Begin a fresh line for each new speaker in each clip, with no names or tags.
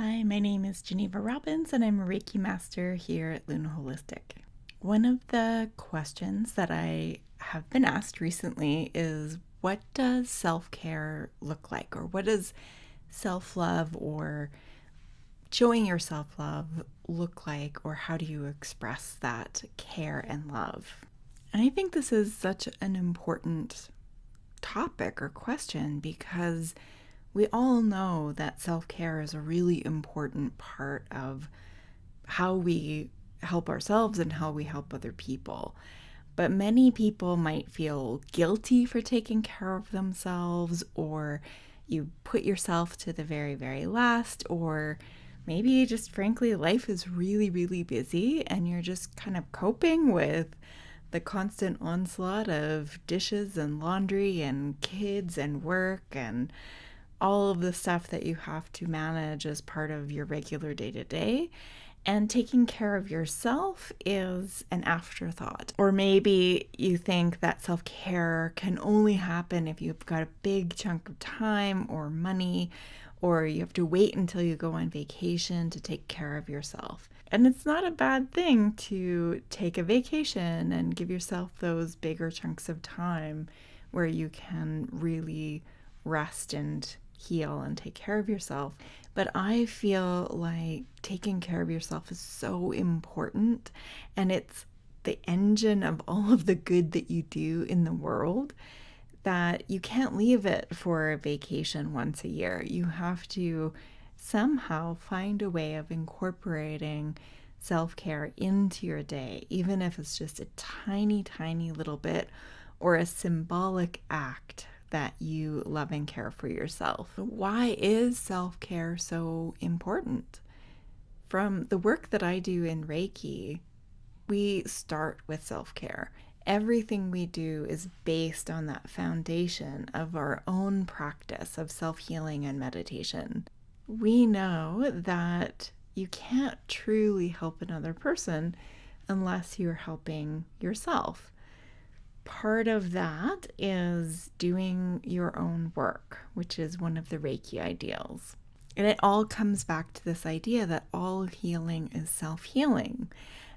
Hi, my name is Geneva Robins and I'm a Reiki Master here at LunaHolistic. One of the questions that I have been asked recently is, what does self-care look like? Or what does self-love or showing yourself love look like? Or how do you express that care and love? And I think this is such an important topic or question because we all know that self-care is a really important part of how we help ourselves and how we help other people. But many people might feel guilty for taking care of themselves, or you put yourself to the very, very last, or maybe just frankly, life is really, really busy and you're just kind of coping with the constant onslaught of dishes and laundry and kids and work and all of the stuff that you have to manage as part of your regular day-to-day. And taking care of yourself is an afterthought. Or maybe you think that self-care can only happen if you've got a big chunk of time or money, or you have to wait until you go on vacation to take care of yourself. And it's not a bad thing to take a vacation and give yourself those bigger chunks of time where you can really rest and heal and take care of yourself. But I feel like taking care of yourself is so important, and it's the engine of all of the good that you do in the world, that you can't leave it for a vacation once a year. You have to somehow find a way of incorporating self-care into your day, even if it's just a tiny, tiny little bit or a symbolic act that you love and care for yourself. Why is self-care so important? From the work that I do in Reiki, we start with self-care. Everything we do is based on that foundation of our own practice of self-healing and meditation. We know that you can't truly help another person unless you're helping yourself. Part of that is doing your own work, which is one of the Reiki ideals. And it all comes back to this idea that all healing is self-healing,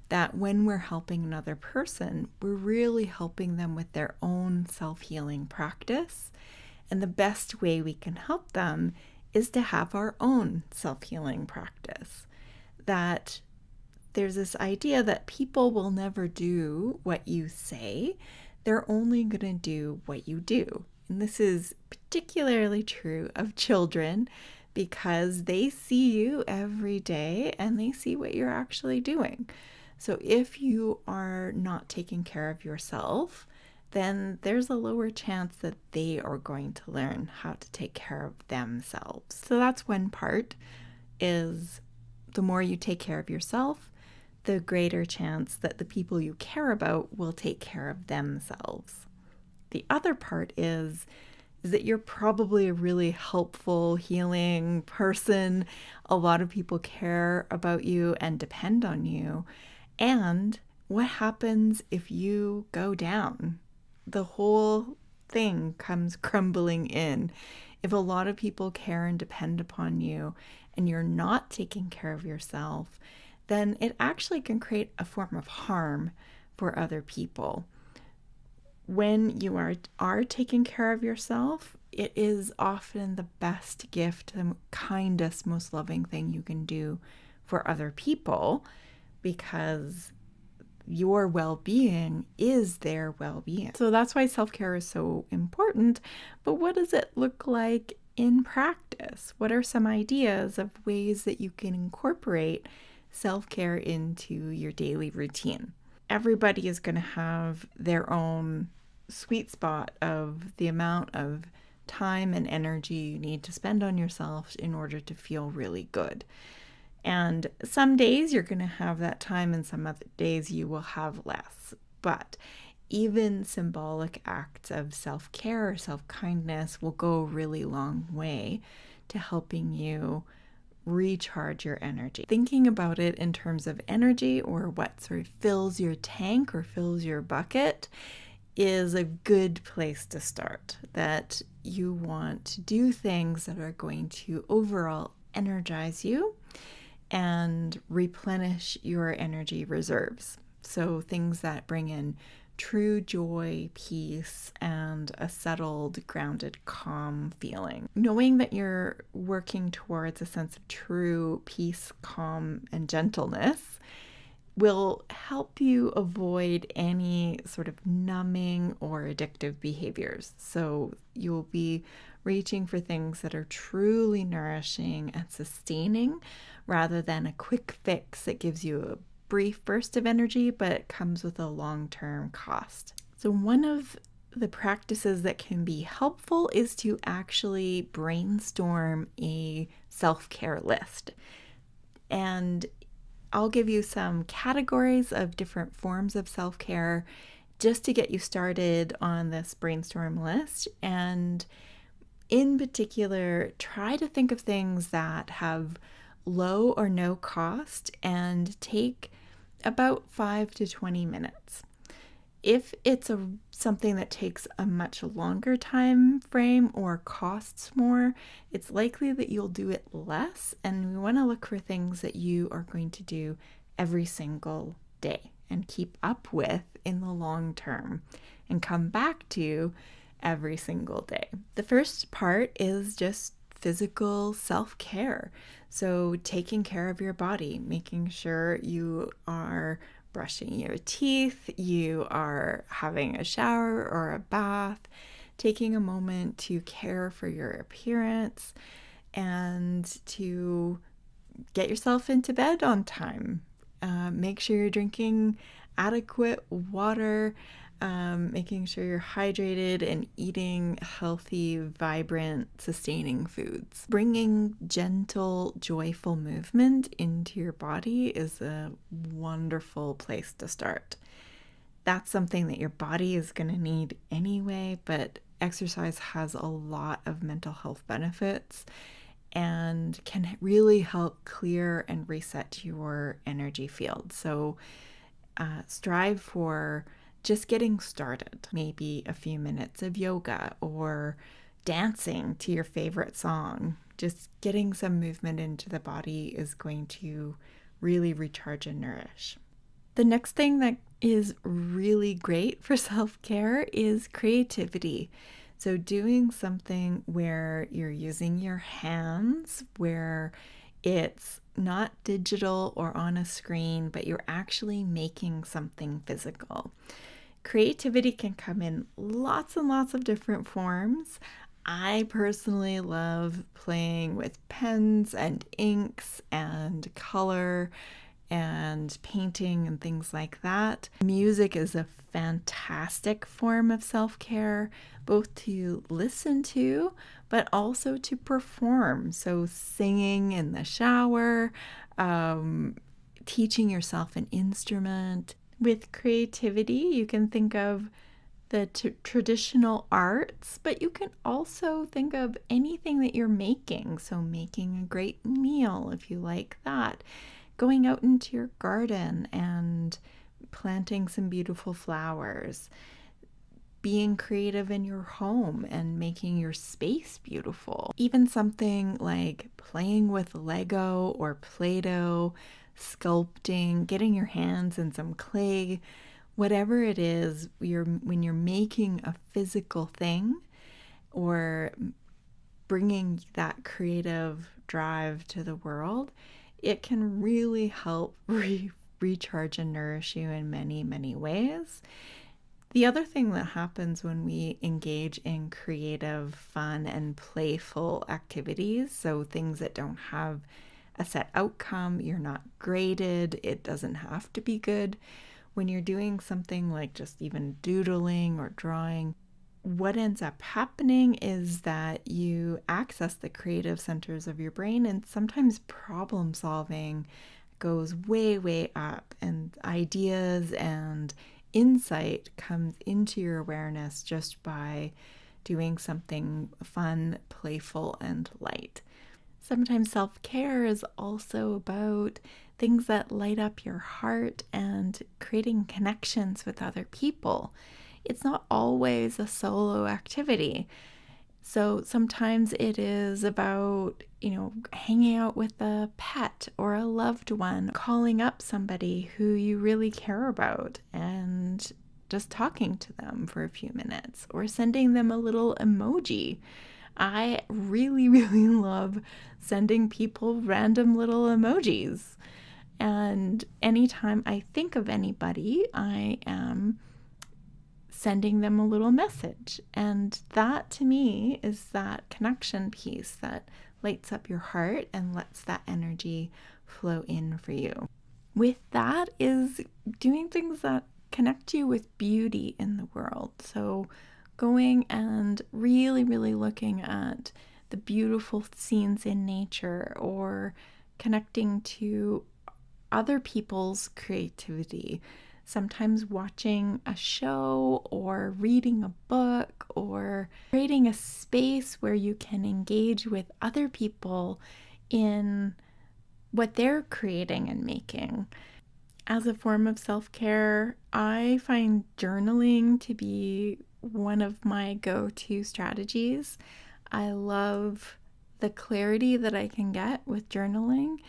that when we're helping another person, we're really helping them with their own self-healing practice. And the best way we can help them is to have our own self-healing practice. That there's this idea that people will never do what you say. They're only going to do what you do. And this is particularly true of children because they see you every day and they see what you're actually doing. So if you are not taking care of yourself, then there's a lower chance that they are going to learn how to take care of themselves. So that's one part, is the more you take care of yourself, the greater chance that the people you care about will take care of themselves. The other part is that you're probably a really helpful, healing person. A lot of people care about you and depend on you. And what happens if you go down? The whole thing comes crumbling in. If a lot of people care and depend upon you and you're not taking care of yourself, then it actually can create a form of harm for other people. When you are taking care of yourself, it is often the best gift, the kindest, most loving thing you can do for other people, because your well-being is their well-being. So that's why self-care is so important. But what does it look like in practice? What are some ideas of ways that you can incorporate self-care into your daily routine? Everybody is going to have their own sweet spot of the amount of time and energy you need to spend on yourself in order to feel really good. And some days you're going to have that time and some other days you will have less. But even symbolic acts of self-care or self-kindness will go a really long way to helping you recharge your energy. Thinking about it in terms of energy, or what sort of fills your tank or fills your bucket, is a good place to start. That you want to do things that are going to overall energize you and replenish your energy reserves. So things that bring in true joy, peace, and a settled, grounded, calm feeling. Knowing that you're working towards a sense of true peace, calm, and gentleness will help you avoid any sort of numbing or addictive behaviors. So you'll be reaching for things that are truly nourishing and sustaining rather than a quick fix that gives you a brief burst of energy but comes with a long-term cost. So one of the practices that can be helpful is to actually brainstorm a self-care list. And I'll give you some categories of different forms of self-care just to get you started on this brainstorm list. And in particular, try to think of things that have low or no cost and take about 5 to 20 minutes. If it's something that takes a much longer time frame or costs more, it's likely that you'll do it less. And we want to look for things that you are going to do every single day and keep up with in the long term and come back to every single day. The first part is just physical self-care. So taking care of your body, making sure you are brushing your teeth, you are having a shower or a bath, taking a moment to care for your appearance and to get yourself into bed on time. Make sure you're drinking adequate water, making sure you're hydrated and eating healthy, vibrant, sustaining foods. Bringing gentle, joyful movement into your body is a wonderful place to start. That's something that your body is going to need anyway, but exercise has a lot of mental health benefits and can really help clear and reset your energy field. So strive for just getting started, maybe a few minutes of yoga or dancing to your favorite song. Just getting some movement into the body is going to really recharge and nourish. The next thing that is really great for self-care is creativity. So doing something where you're using your hands, where it's not digital or on a screen, but you're actually making something physical. Creativity can come in lots and lots of different forms. I personally love playing with pens and inks and color and painting and things like that. Music is a fantastic form of self-care, both to listen to, but also to perform. So singing in the shower, teaching yourself an instrument. With creativity, you can think of the traditional arts, but you can also think of anything that you're making. So making a great meal, if you like that. Going out into your garden and planting some beautiful flowers. Being creative in your home and making your space beautiful. Even something like playing with Lego or Play-Doh, sculpting, getting your hands in some clay, whatever it is, when you're making a physical thing or bringing that creative drive to the world, it can really help recharge and nourish you in many, many ways. The other thing that happens when we engage in creative, fun, and playful activities, so things that don't have a set outcome, you're not graded, it doesn't have to be good. When you're doing something like just even doodling or drawing, what ends up happening is that you access the creative centers of your brain, and sometimes problem solving goes way, way up, and ideas and insight comes into your awareness just by doing something fun, playful, and light. Sometimes self-care is also about things that light up your heart and creating connections with other people. It's not always a solo activity. So sometimes it is about, hanging out with a pet or a loved one, calling up somebody who you really care about and just talking to them for a few minutes or sending them a little emoji. I really, really love sending people random little emojis. And anytime I think of anybody, I am sending them a little message. And that to me is that connection piece that lights up your heart and lets that energy flow in for you. With that is doing things that connect you with beauty in the world. So going and really, really looking at the beautiful scenes in nature or connecting to other people's creativity. Sometimes watching a show or reading a book or creating a space where you can engage with other people in what they're creating and making. As a form of self-care, I find journaling to be one of my go-to strategies. I love the clarity that I can get with journaling.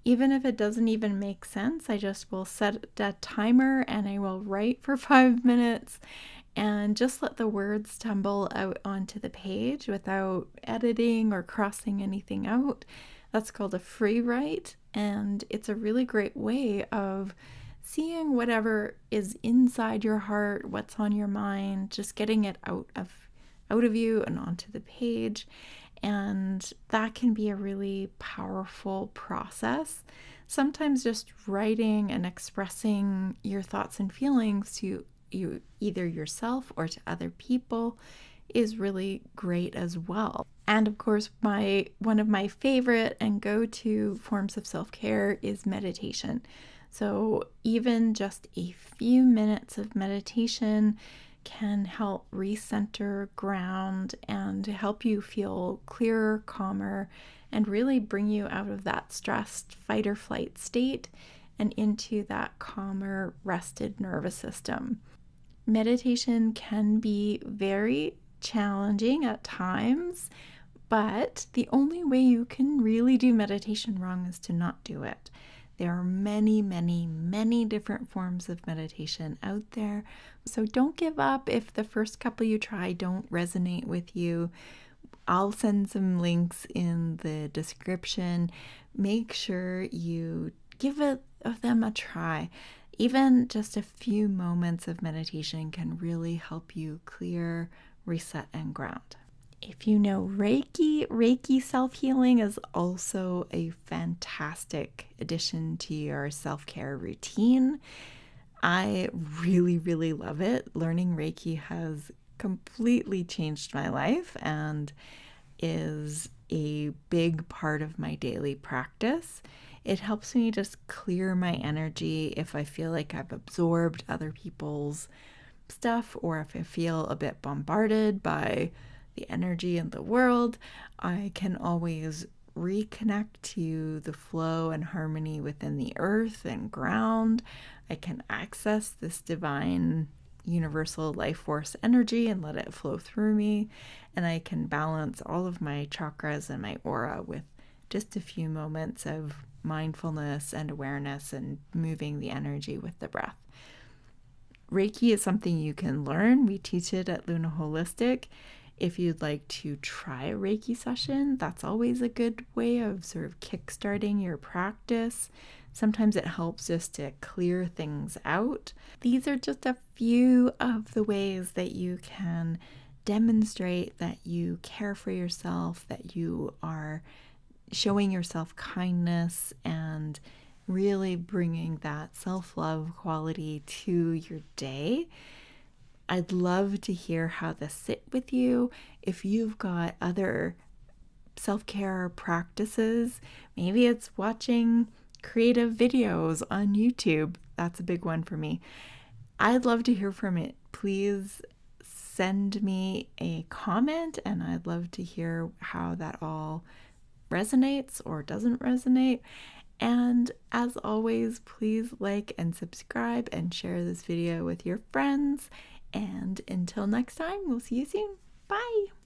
Even if it doesn't even make sense, I just will set a timer and I will write for 5 minutes and just let the words tumble out onto the page without editing or crossing anything out. That's called a free write, and it's a really great way of seeing whatever is inside your heart, what's on your mind, just getting it out of you and onto the page. And that can be a really powerful process. Sometimes just writing and expressing your thoughts and feelings to you, either yourself or to other people, is really great as well. And of course, one of my favorite and go-to forms of self-care is meditation. So even just a few minutes of meditation can help recenter, ground, and help you feel clearer, calmer, and really bring you out of that stressed fight or flight state and into that calmer, rested nervous system. Meditation can be very challenging at times, but the only way you can really do meditation wrong is to not do it. There are many, many, many different forms of meditation out there. So don't give up if the first couple you try don't resonate with you. I'll send some links in the description. Make sure you give them a try. Even just a few moments of meditation can really help you clear, reset, and ground. If you know Reiki self-healing is also a fantastic addition to your self-care routine. I really, really love it. Learning Reiki has completely changed my life and is a big part of my daily practice. It helps me just clear my energy if I feel like I've absorbed other people's stuff or if I feel a bit bombarded by the energy in the world. I can always reconnect to the flow and harmony within the earth and ground. I can access this divine universal life force energy and let it flow through me. And I can balance all of my chakras and my aura with just a few moments of mindfulness and awareness and moving the energy with the breath. Reiki is something you can learn. We teach it at LunaHolistic. If you'd like to try a Reiki session, that's always a good way of sort of kickstarting your practice. Sometimes it helps just to clear things out. These are just a few of the ways that you can demonstrate that you care for yourself, that you are showing yourself kindness and really bringing that self-love quality to your day. I'd love to hear how this sit with you. If you've got other self-care practices, maybe it's watching creative videos on YouTube. That's a big one for me. I'd love to hear from it. Please send me a comment and I'd love to hear how that all resonates or doesn't resonate. And as always, please like and subscribe and share this video with your friends. And until next time, we'll see you soon. Bye.